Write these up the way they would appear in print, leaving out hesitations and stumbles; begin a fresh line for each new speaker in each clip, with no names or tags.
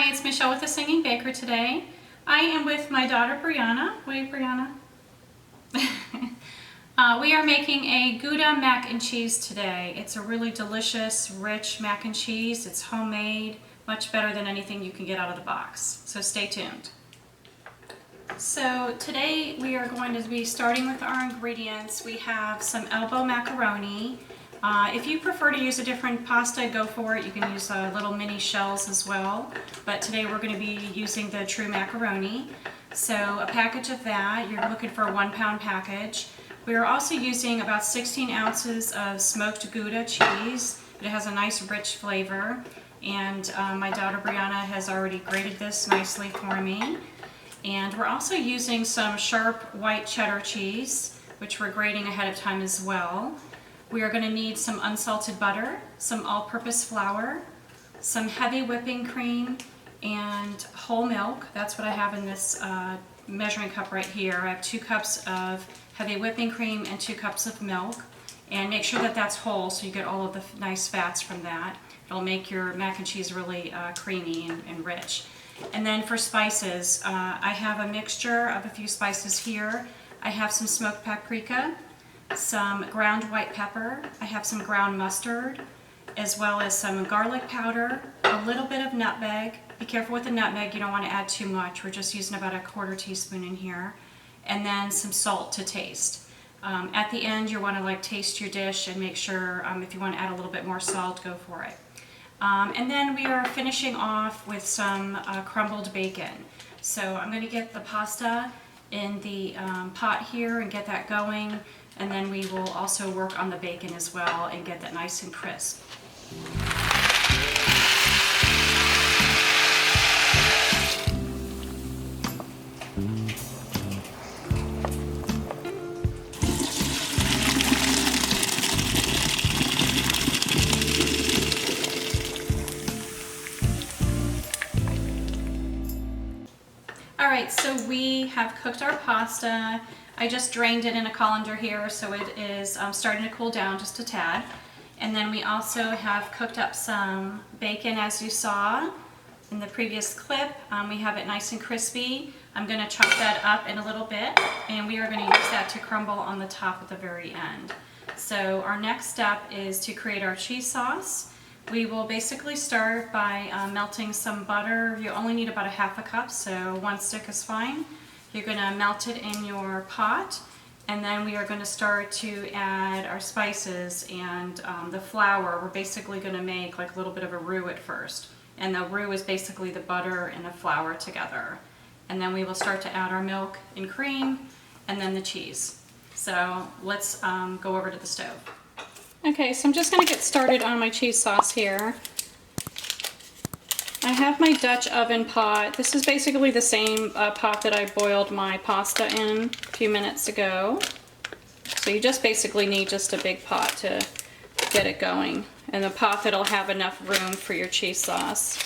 Hi, it's Michelle with the Singing Baker today. I am with my daughter Brianna. Wait, Brianna. We are making a Gouda mac and cheese today. It's a really delicious, rich mac and cheese. It's homemade, much better than anything you can get out of the box. So stay tuned. So today we are going to be starting with our ingredients. We have some elbow macaroni. If you prefer to use a different pasta, go for it. You can use little mini shells as well. But today we're going to be using the true macaroni. So a package of that, you're looking for a 1 pound package. We are also using about 16 ounces of smoked Gouda cheese. It has a nice rich flavor. And my daughter Brianna has already grated this nicely for me. And we're also using some sharp white cheddar cheese, which we're grating ahead of time as well. We are going to need some unsalted butter, some all-purpose flour, some heavy whipping cream, and whole milk. That's what I have in this measuring cup right here. I have 2 cups of heavy whipping cream and 2 cups of milk. And make sure that that's whole so you get all of the nice fats from that. It'll make your mac and cheese really creamy and rich. And then for spices, I have a mixture of a few spices here. I have some smoked paprika, some ground white pepper, I have some ground mustard, as well as some garlic powder, a little bit of nutmeg. Be careful with the nutmeg, you don't want to add too much. We're just using about a 1/4 teaspoon in here. And then some salt to taste. At the end, you want to taste your dish and make sure if you want to add a little bit more salt, go for it. And then we are finishing off with some crumbled bacon. So I'm going to get the pasta in the pot here and get that going. And then we will also work on the bacon as well and get that nice and crisp. Alright, so we have cooked our pasta. I just drained it in a colander here, so it is starting to cool down just a tad. And then we also have cooked up some bacon, as you saw in the previous clip. We have it nice and crispy. I'm going to chop that up in a little bit, and we are going to use that to crumble on the top at the very end. So our next step is to create our cheese sauce. We will basically start by melting some butter. You only need about a 1/2 cup, so 1 stick is fine. You're going to melt it in your pot, and then we are going to start to add our spices and the flour. We're basically going to make a little bit of a roux at first, and the roux is basically the butter and the flour together. And then we will start to add our milk and cream, and then the cheese. So let's go over to the stove. Okay, so I'm just going to get started on my cheese sauce here. I have my Dutch oven pot. This is basically the same pot that I boiled my pasta in a few minutes ago. So you just basically need just a big pot to get it going. And a pot that'll have enough room for your cheese sauce.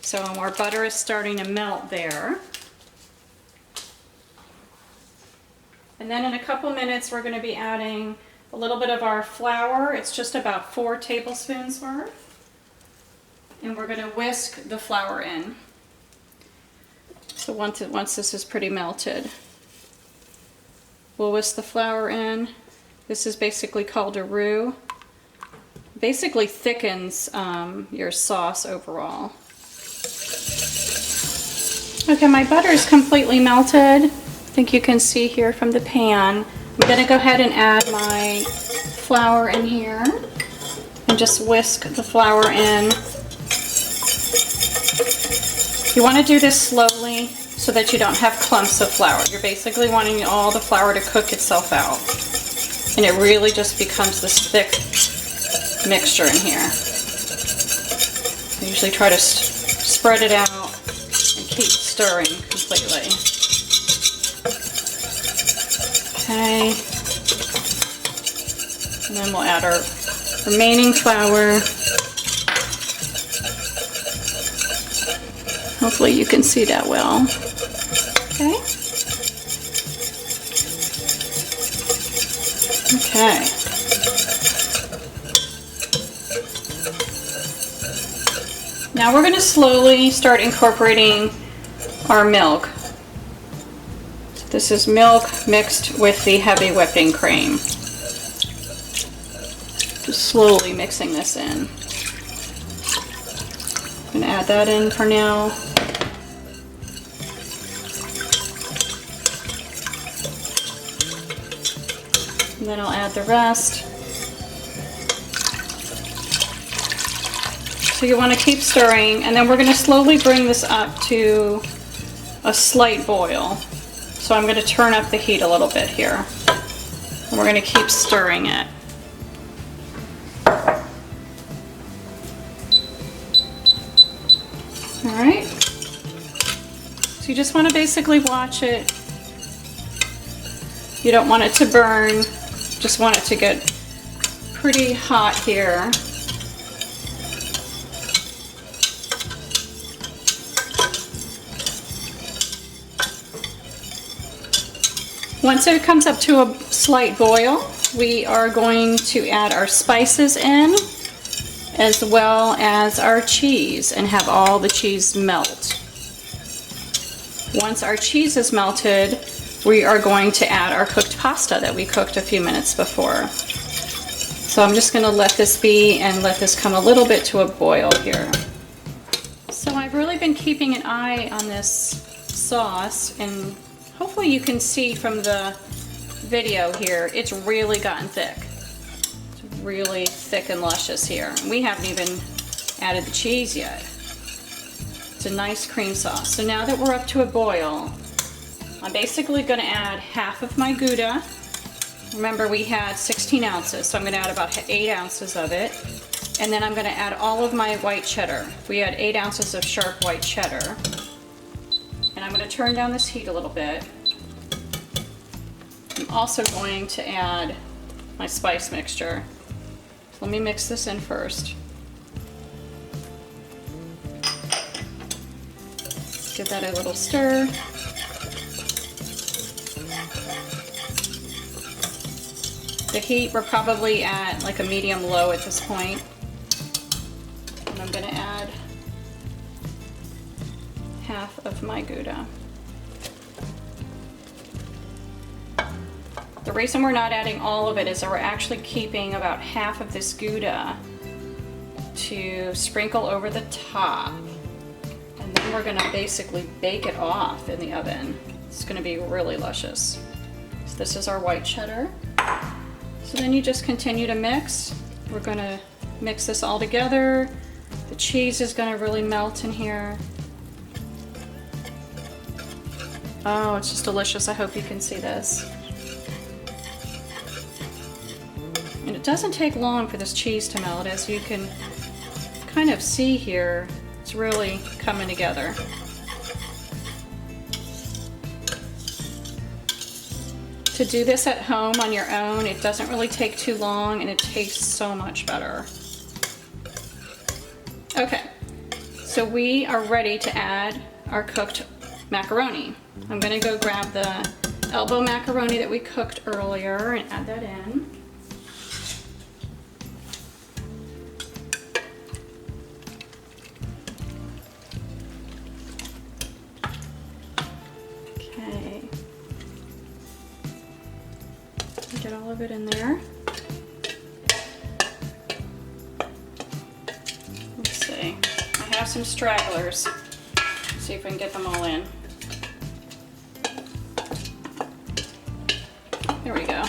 So our butter is starting to melt there. And then in a couple minutes we're going to be adding a little bit of our flour. It's just about 4 tablespoons worth. And we're going to whisk the flour in. So once this is pretty melted, we'll whisk the flour in. This is basically called a roux. Basically thickens your sauce overall. Okay, my butter is completely melted. I think you can see here from the pan. I'm going to go ahead and add my flour in here and just whisk the flour in. You want to do this slowly so that you don't have clumps of flour. You're basically wanting all the flour to cook itself out. And it really just becomes this thick mixture in here. I usually try to spread it out and keep stirring completely. Okay. And then we'll add our remaining flour. Hopefully you can see that well. Okay. Okay. Now we're going to slowly start incorporating our milk. So this is milk mixed with the heavy whipping cream. Just slowly mixing this in. I'm going to add that in for now. And then I'll add the rest. So you want to keep stirring, and then we're going to slowly bring this up to a slight boil. So I'm going to turn up the heat a little bit here. And we're going to keep stirring it. Alright. So you just want to basically watch it. You don't want it to burn, just want it to get pretty hot here. Once it comes up to a slight boil, we are going to add our spices in, as well as our cheese, and have all the cheese melt. Once our cheese is melted, we are going to add our cooked pasta that we cooked a few minutes before. So I'm just going to let this be and let this come a little bit to a boil here. So I've really been keeping an eye on this sauce, and hopefully you can see from the video here, it's really gotten thick. It's really thick and luscious here. We haven't even added the cheese yet. It's a nice cream sauce. So now that we're up to a boil, I'm basically going to add half of my Gouda. Remember, we had 16 ounces, so I'm going to add about 8 ounces of it. And then I'm going to add all of my white cheddar. We had 8 ounces of sharp white cheddar. And I'm going to turn down this heat a little bit. I'm also going to add my spice mixture. So let me mix this in first. Give that a little stir. The heat, we're probably at like a medium-low at this point. And I'm going to add half of my Gouda. The reason we're not adding all of it is that we're actually keeping about half of this Gouda to sprinkle over the top. And then we're going to basically bake it off in the oven. It's going to be really luscious. So this is our white cheddar. So then you just continue to mix. We're going to mix this all together. The cheese is going to really melt in here. Oh, it's just delicious. I hope you can see this. And it doesn't take long for this cheese to melt, as you can kind of see here. It's really coming together. To do this at home on your own, it doesn't really take too long, and it tastes so much better. Okay, so we are ready to add our cooked macaroni. I'm going to go grab the elbow macaroni that we cooked earlier and add that in. Okay. Get all of it in there. Let's see. I have some stragglers. Let's see if I can get them all in. There we go.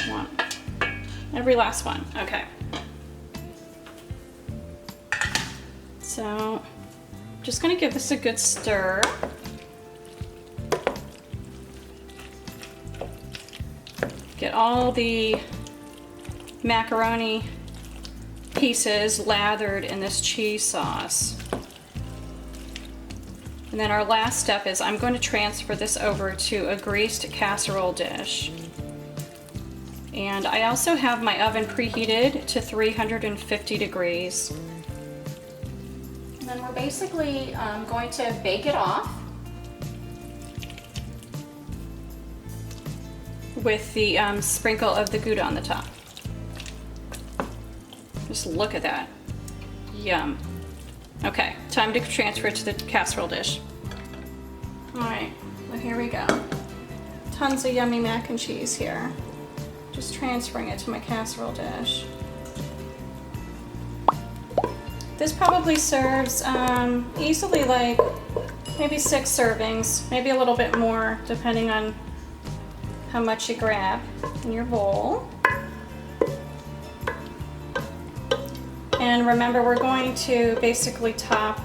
One. Every last one. Okay. So, just going to give this a good stir. Get all the macaroni pieces lathered in this cheese sauce. And then our last step is I'm going to transfer this over to a greased casserole dish. And I also have my oven preheated to 350 degrees. And then we're basically going to bake it off with the sprinkle of the Gouda on the top. Just look at that. Yum. Okay, time to transfer it to the casserole dish. All right, well here we go. Tons of yummy mac and cheese here. Just transferring it to my casserole dish. This probably serves easily like maybe 6 servings, maybe a little bit more depending on how much you grab in your bowl. And remember, we're going to basically top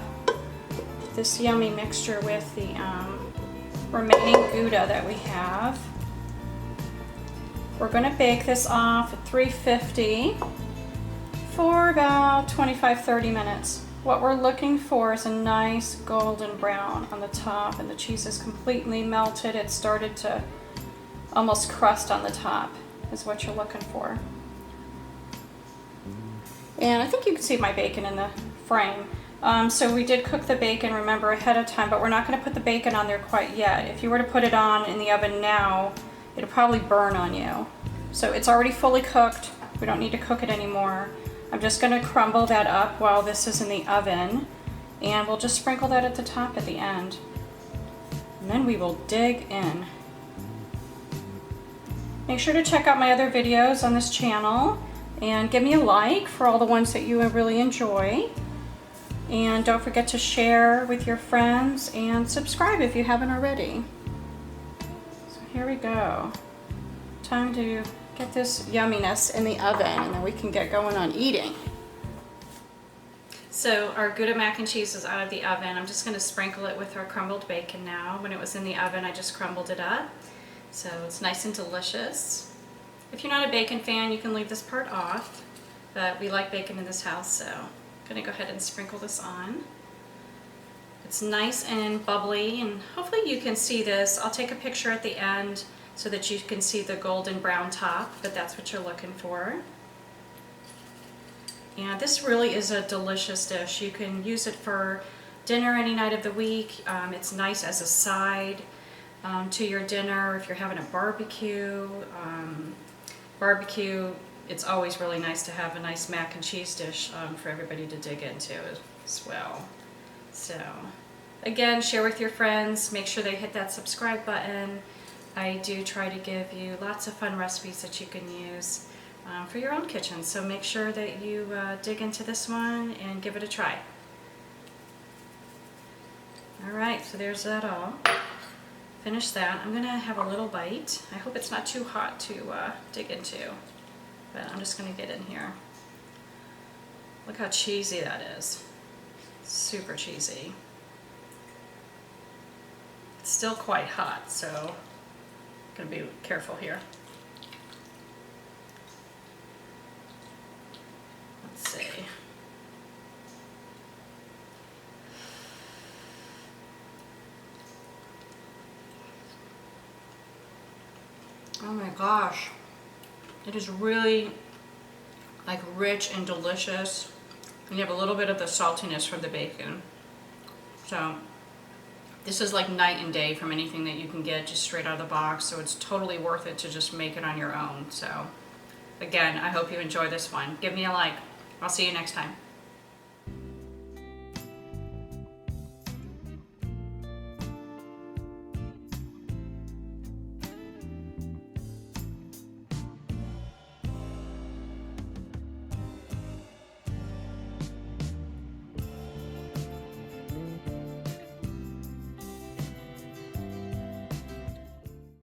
this yummy mixture with the remaining Gouda that we have. We're going to bake this off at 350 for about 25-30 minutes. What we're looking for is a nice golden brown on the top, and the cheese is completely melted. It started to almost crust on the top is what you're looking for. And I think you can see my bacon in the frame. So we did cook the bacon, remember, ahead of time, but we're not going to put the bacon on there quite yet. If you were to put it on in the oven now, it'll probably burn on you. So it's already fully cooked. We don't need to cook it anymore. I'm just going to crumble that up while this is in the oven, and we'll just sprinkle that at the top at the end. And then we will dig in. Make sure to check out my other videos on this channel and give me a like for all the ones that you really enjoy. And don't forget to share with your friends and subscribe if you haven't already. So here we go. Time to get this yumminess in the oven, and then we can get going on eating. So our Gouda mac and cheese is out of the oven. I'm just going to sprinkle it with our crumbled bacon now. When it was in the oven, I just crumbled it up. So it's nice and delicious. If you're not a bacon fan, you can leave this part off, but we like bacon in this house, so I'm going to go ahead and sprinkle this on. It's nice and bubbly, and hopefully you can see this. I'll take a picture at the end so that you can see the golden brown top, but that's what you're looking for. And this really is a delicious dish. You can use it for dinner any night of the week. It's nice as a side to your dinner if you're having a barbecue. It's always really nice to have a nice mac and cheese dish for everybody to dig into as well. So again, share with your friends, make sure they hit that subscribe button. I do try to give you lots of fun recipes that you can use for your own kitchen, so make sure that you dig into this one and give it a try. Alright, so there's that all. Finish that. I'm going to have a little bite. I hope it's not too hot to dig into, but I'm just going to get in here. Look how cheesy that is. Super cheesy. It's still quite hot, so I'm going to be careful here. Let's see. Oh my gosh, it is really like rich and delicious, and you have a little bit of the saltiness from the bacon. So this is like night and day from anything that you can get just straight out of the box, so it's totally worth it to just make it on your own. So again, I hope you enjoy this one. Give me a like. I'll see you next time.